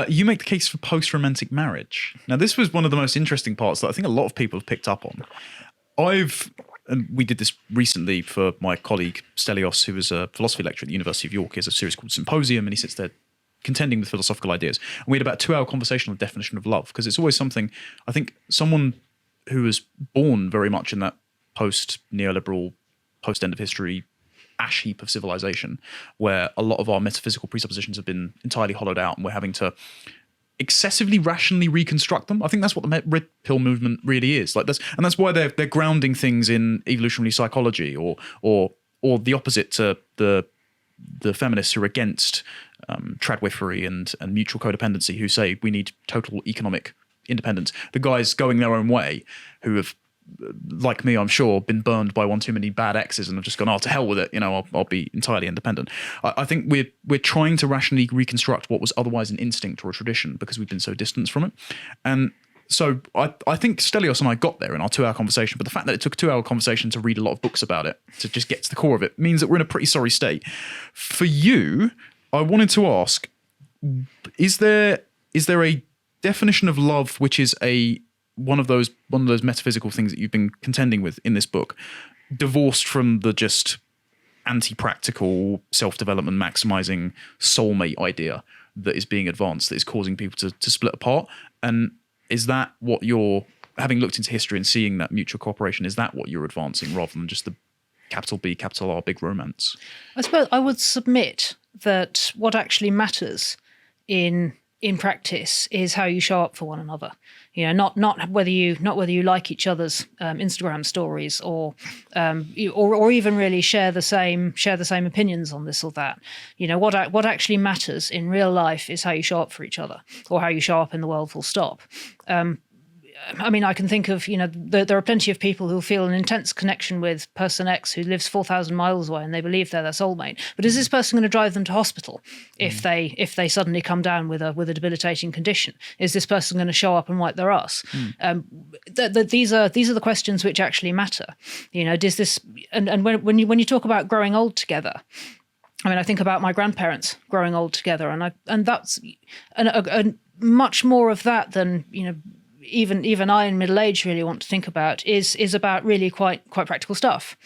You make the case for post-romantic marriage. Now, this was one of the most interesting parts that I think a lot of people have picked up on. And we did this recently for my colleague Stelios, who was a philosophy lecturer at the University of York. He has a series called Symposium, and he sits there contending with philosophical ideas. And we had about a 2-hour conversation on the definition of love, because it's always something, I think, someone who was born very much in that post-neoliberal, post-end of history ash heap of civilization, where a lot of our metaphysical presuppositions have been entirely hollowed out, and we're having to excessively rationally reconstruct them. I think that's what the red pill movement really is. That's why they're grounding things in evolutionary psychology, or the opposite to the feminists who are against tradwifery and mutual codependency, who say we need total economic independence. The guys going their own way, who have, like me, I'm sure, been burned by one too many bad exes and have just gone, oh, to hell with it, I'll be entirely independent. I think we're trying to rationally reconstruct what was otherwise an instinct or a tradition because we've been so distant from it. And so I think Stelios and I got there in our 2-hour conversation, but the fact that it took a 2-hour conversation to read a lot of books about it, to just get to the core of it, means that we're in a pretty sorry state. For you, I wanted to ask, is there a definition of love which is one of those metaphysical things that you've been contending with in this book, divorced from the just anti-practical self-development maximizing soulmate idea that is being advanced, that is causing people to split apart? And is that what you're, having looked into history and seeing that mutual cooperation, is that what you're advancing rather than just the capital B, capital R, big romance? I suppose I would submit that what actually matters in practice is how you show up for one another. Not whether you like each other's Instagram stories or even really share the same opinions on this or that. What actually matters in real life is how you show up for each other, or how you show up in the world, full stop. I can think of, there are plenty of people who feel an intense connection with person X who lives 4,000 miles away and they believe they're their soulmate. But is this person going to drive them to hospital if they suddenly come down with a debilitating condition? Is this person going to show up and wipe their ass? These are the questions which actually matter. Does this, and when you talk about growing old together, I think about my grandparents growing old together, and that's much more of that than even I in middle age really want to think about is about really quite practical stuff,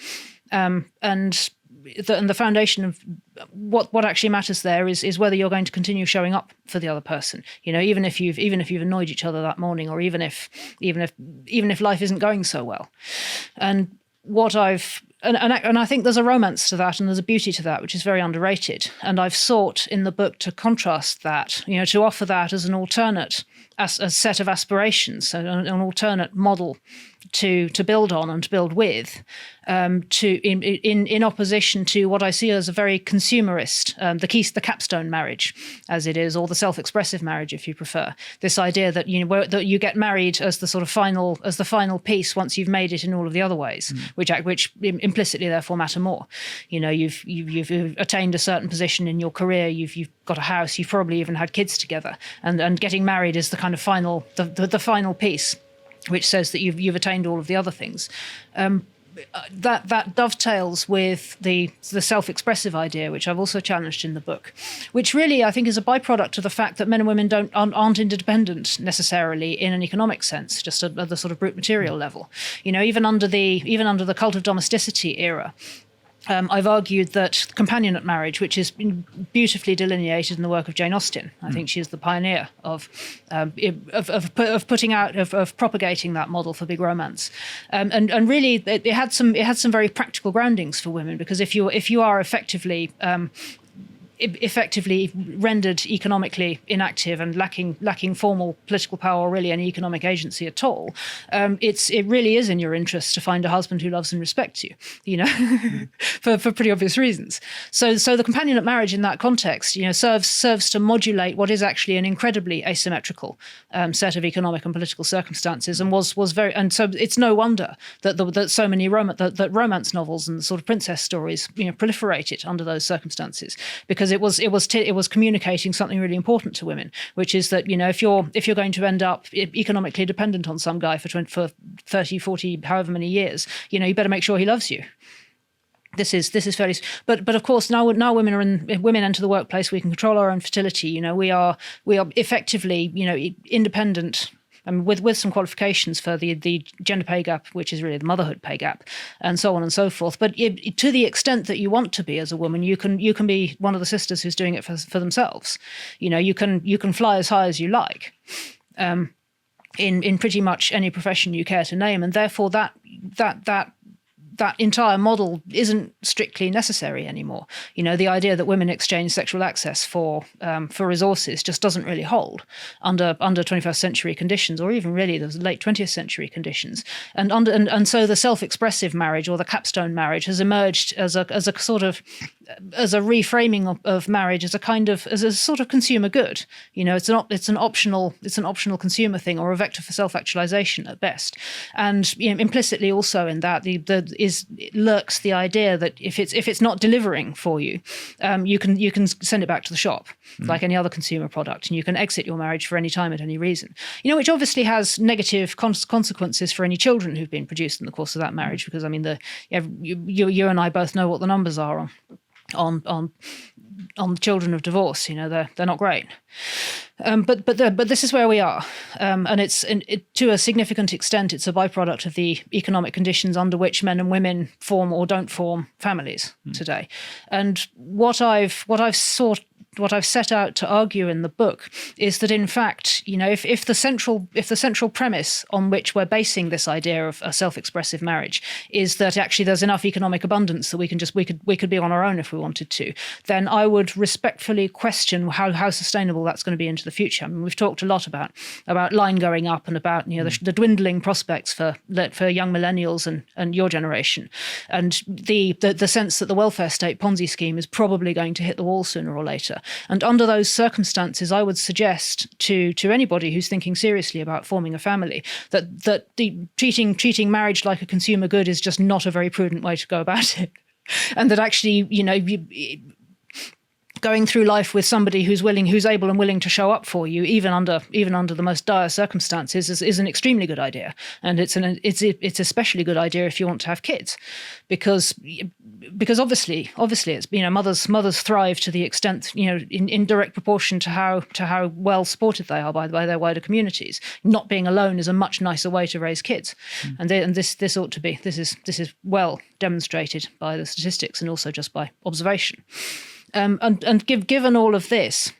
and the foundation of what actually matters there is whether you're going to continue showing up for the other person. Even if you've annoyed each other that morning, or even if life isn't going so well. And what and I think there's a romance to that, and there's a beauty to that, which is very underrated. And I've sought in the book to contrast that, to offer that as an alternate, as a set of aspirations, an alternate model to build on and to build with, in opposition to what I see as a very consumerist, the capstone marriage, as it is, or the self-expressive marriage, if you prefer. This idea that that you get married as the sort of final piece once you've made it in all of the other ways, which implicitly therefore matter more. You've attained a certain position in your career, you've got a house, you've probably even had kids together, and getting married is the kind of final piece, which says that you've attained all of the other things. That dovetails with the self-expressive idea, which I've also challenged in the book, which really I think is a byproduct of the fact that men and women aren't interdependent necessarily in an economic sense, just at the sort of brute material level. Even under the cult of domesticity era, I've argued that companionate marriage, which is beautifully delineated in the work of Jane Austen, I think she's the pioneer of propagating that model for big romance, and really it had some very practical groundings for women, because if you are effectively rendered economically inactive and lacking formal political power or really any economic agency at all, it really is in your interest to find a husband who loves and respects you, for pretty obvious reasons. So the companionate marriage in that context, serves to modulate what is actually an incredibly asymmetrical set of economic and political circumstances, and was very, and so it's no wonder that so many romance novels and sort of princess stories proliferated under those circumstances, because it was communicating something really important to women, which is that if you're going to end up economically dependent on some guy for 30, 40, however many years, you better make sure he loves you. This is fairly, but of course now women enter the workplace. We can control our own fertility. We are effectively independent. I mean, with some qualifications for the gender pay gap, which is really the motherhood pay gap, and so on and so forth. But to the extent that you want to be as a woman, you can be one of the sisters who's doing it for themselves. You can fly as high as you like. In pretty much any profession you care to name, and therefore that entire model isn't strictly necessary anymore. The idea that women exchange sexual access for resources just doesn't really hold under 21st century conditions, or even really the late 20th century conditions. And so the self-expressive marriage, or the capstone marriage, has emerged as a reframing of marriage as a sort of consumer good. It's an optional consumer thing, or a vector for self-actualization at best. And implicitly also in that lurks the idea that if it's not delivering for you, you can send it back to the shop like any other consumer product, and you can exit your marriage for any time at any reason. Which obviously has negative consequences for any children who've been produced in the course of that marriage, because I mean you and I both know what the numbers are on children of divorce. They're not great. But this is where we are, and to a significant extent, it's a byproduct of the economic conditions under which men and women form or don't form families today. And what I've set out to argue in the book is that, in fact, if the central premise on which we're basing this idea of a self-expressive marriage is that actually there's enough economic abundance that we could be on our own if we wanted to, then I would respectfully question how sustainable that's going to be into the future. I mean, we've talked a lot about line going up and about the dwindling prospects for young millennials and your generation, and the sense that the welfare state Ponzi scheme is probably going to hit the wall sooner or later. And under those circumstances, I would suggest to anybody who's thinking seriously about forming a family that the treating marriage like a consumer good is just not a very prudent way to go about it, and that actually going through life with somebody who's able and willing to show up for you, even under the most dire circumstances, is an extremely good idea. And it's especially good idea if you want to have kids, because obviously it's mothers thrive to the extent in direct proportion to how well supported they are by their wider communities. Not being alone is a much nicer way to raise kids, and this is well demonstrated by the statistics and also just by observation. Given all of this,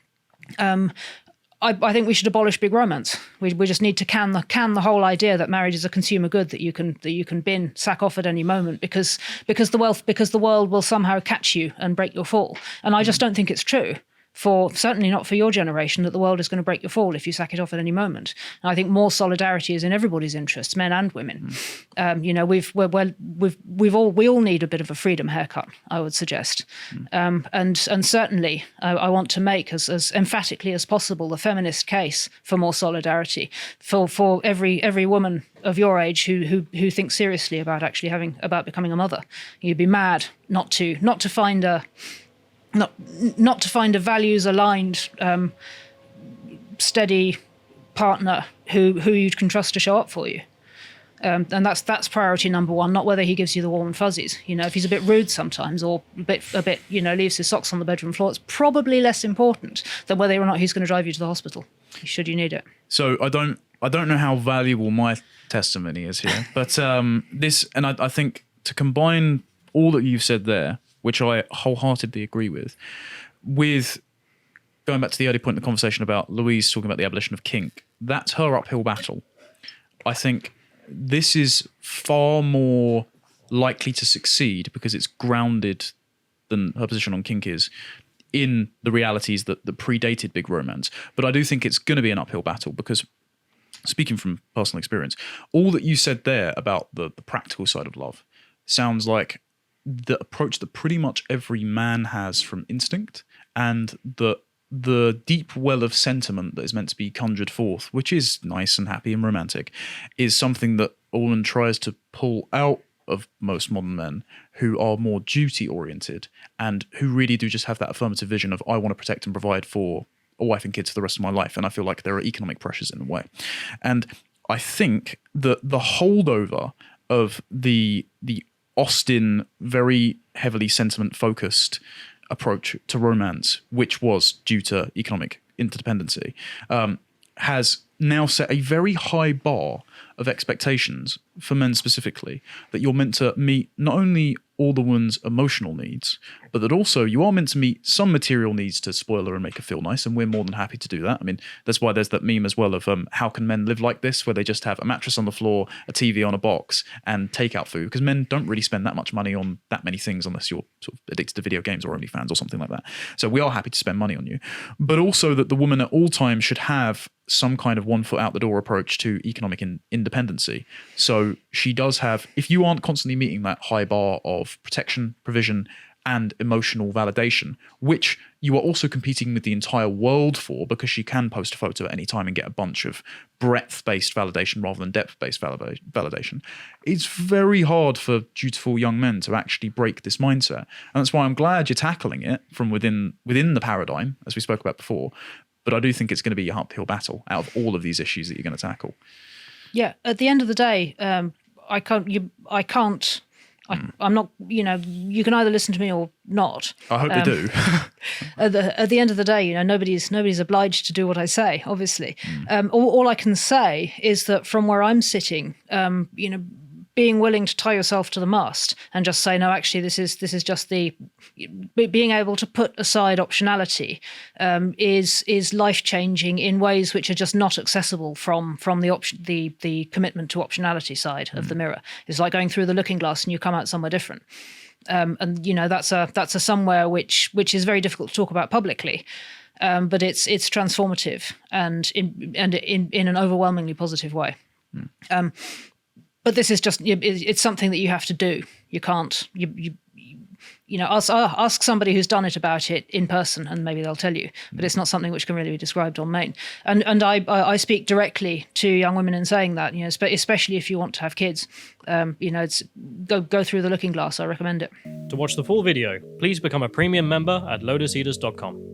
I think we should abolish big romance. We just need to can the whole idea that marriage is a consumer good that you can sack off at any moment because the world will somehow catch you and break your fall. And I just don't think it's true. Certainly not for your generation, that the world is going to break your fall if you sack it off at any moment. And I think more solidarity is in everybody's interests, men and women. We all need a bit of a freedom haircut, I would suggest. And certainly I want to make as emphatically as possible the feminist case for more solidarity for every woman of your age who thinks seriously about becoming a mother. You'd be mad not to find a values aligned, steady partner who you can trust to show up for you. And that's priority number one, not whether he gives you the warm and fuzzies. If he's a bit rude sometimes or a bit leaves his socks on the bedroom floor, it's probably less important than whether or not he's going to drive you to the hospital, should you need it. So I don't know how valuable my testimony is here, but I think to combine all that you've said there, which I wholeheartedly agree with going back to the early point in the conversation about Louise talking about the abolition of kink, that's her uphill battle. I think this is far more likely to succeed because it's grounded than her position on kink is in the realities that predated big romance. But I do think it's going to be an uphill battle because, speaking from personal experience, all that you said there about the practical side of love sounds like the approach that pretty much every man has from instinct, and the deep well of sentiment that is meant to be conjured forth, which is nice and happy and romantic, is something that a woman tries to pull out of most modern men who are more duty oriented and who really do just have that affirmative vision of, I want to protect and provide for a wife and kids for the rest of my life. And I feel like there are economic pressures in the way. And I think that the holdover of the Austen, very heavily sentiment-focused approach to romance, which was due to economic interdependency, has now set a very high bar of expectations for men specifically, that you're meant to meet not only all the woman's emotional needs, but that also you are meant to meet some material needs to spoil her and make her feel nice, and we're more than happy to do that. I mean, that's why there's that meme as well of how can men live like this, where they just have a mattress on the floor, a TV on a box, and takeout food, because men don't really spend that much money on that many things unless you're sort of addicted to video games or OnlyFans or something like that. So we are happy to spend money on you, but also that the woman at all times should have some kind of one foot out the door approach to economic independency. So she does have, if you aren't constantly meeting that high bar of protection, provision, and emotional validation, which you are also competing with the entire world for, because she can post a photo at any time and get a bunch of breadth-based validation rather than depth-based validation, it's very hard for dutiful young men to actually break this mindset. And that's why I'm glad you're tackling it from within the paradigm, as we spoke about before. But I do think it's going to be a uphill battle out of all of these issues that you're going to tackle. Yeah. At the end of the day, I'm not, you can either listen to me or not. I hope you do. At the end of the day, nobody's obliged to do what I say, obviously. All I can say is that from where I'm sitting, being willing to tie yourself to the mast and just say, no, actually, this is just being able to put aside optionality is life-changing in ways which are just not accessible from the commitment to optionality side of the mirror. It's like going through the looking glass and you come out somewhere different. And that's a somewhere which is very difficult to talk about publicly. But it's transformative and in an overwhelmingly positive way. But this is just, it's something that you have to do. You can't, ask somebody who's done it about it in person and maybe they'll tell you, but it's not something which can really be described on main. And I speak directly to young women in saying that, especially if you want to have kids, it's go through the looking glass. I recommend it. To watch the full video, please become a premium member at lotuseaters.com.